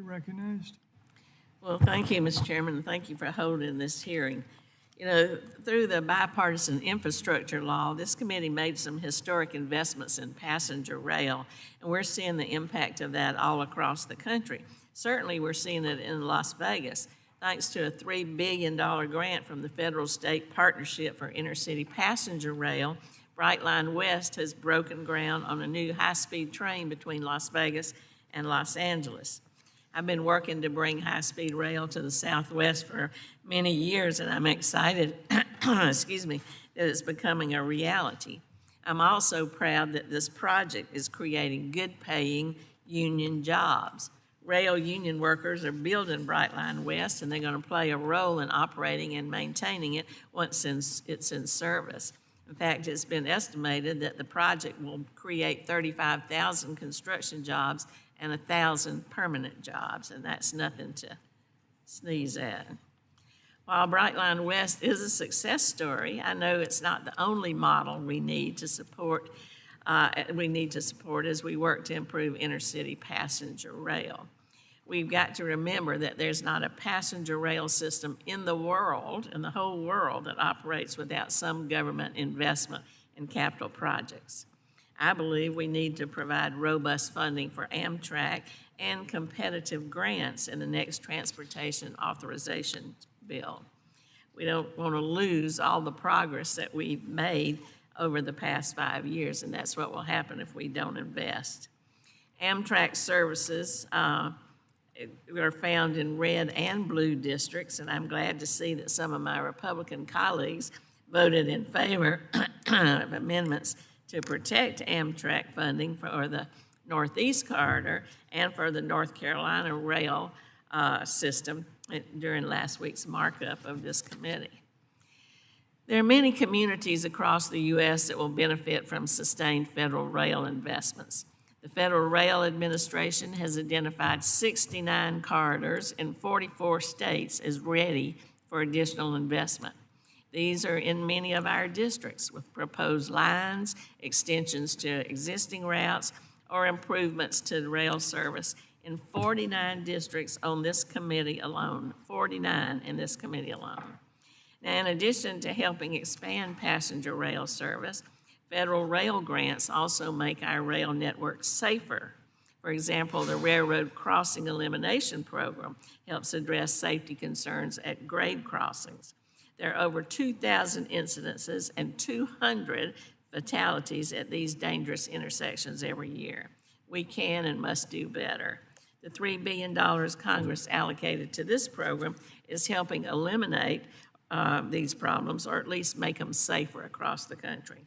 You're recognized. Well, thank you, Mr. Chairman, and thank you for holding this hearing. You know, through the bipartisan infrastructure law, this committee made some historic investments in passenger rail, and we're seeing the impact of that all across the country. Certainly, we're seeing it in Las Vegas, thanks to a $3 billion grant from the Federal State Partnership for Intercity Passenger Rail. Brightline West has broken ground on a new high-speed train between Las Vegas and Los Angeles. I've been working to bring high-speed rail to the Southwest for many years, and I'm excited, excuse me, that it's becoming a reality. I'm also proud that this project is creating good-paying union jobs. Rail union workers are building Brightline West, and they're going to play a role in operating and maintaining it once it's in service. In fact, it's been estimated that the project will create 35,000 construction jobs and 1,000 permanent jobs, and that's nothing to sneeze at. While Brightline West is a success story, I know it's not the only model we need to support as we work to improve intercity passenger rail. We've got to remember that there's not a passenger rail system in the whole world, that operates without some government investment in capital projects. I believe we need to provide robust funding for Amtrak and competitive grants in the next transportation authorization bill. We don't want to lose all the progress that we've made over the past 5 years, and that's what will happen if we don't invest. Amtrak services are found in red and blue districts, and I'm glad to see that some of my Republican colleagues voted in favor of amendments to protect Amtrak funding for the Northeast Corridor and for the North Carolina rail system during last week's markup of this committee. There are many communities across the U.S. that will benefit from sustained federal rail investments. The Federal Rail Administration has identified 69 corridors in 44 states as ready for additional investment. These are in many of our districts with proposed lines, extensions to existing routes, or improvements to the rail service in 49 districts on this committee alone, 49 in this committee alone. Now, in addition to helping expand passenger rail service, federal rail grants also make our rail network safer. For example, the Railroad Crossing Elimination Program helps address safety concerns at grade crossings. There are over 2,000 incidences and 200 fatalities at these dangerous intersections every year. We can and must do better. The $3 billion Congress allocated to this program is helping eliminate these problems, or at least make them safer across the country.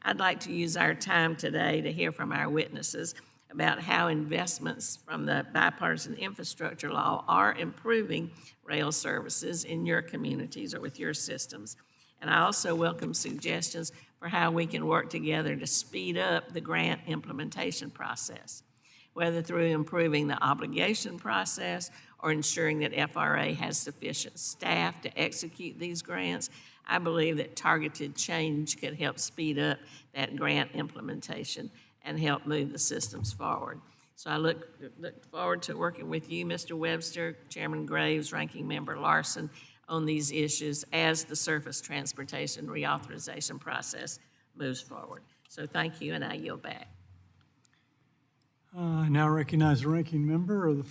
I'd like to use our time today to hear from our witnesses about how investments from the bipartisan infrastructure law are improving rail services in your communities or with your systems. And I also welcome suggestions for how we can work together to speed up the grant implementation process, whether through improving the obligation process or ensuring that FRA has sufficient staff to execute these grants. I believe that targeted change could help speed up that grant implementation and help move the systems forward. So I look forward to working with you, Mr. Webster, Chairman Graves, Ranking Member Larson, on these issues as the surface transportation reauthorization process moves forward. So thank you, and I yield back. I now recognize the ranking member of the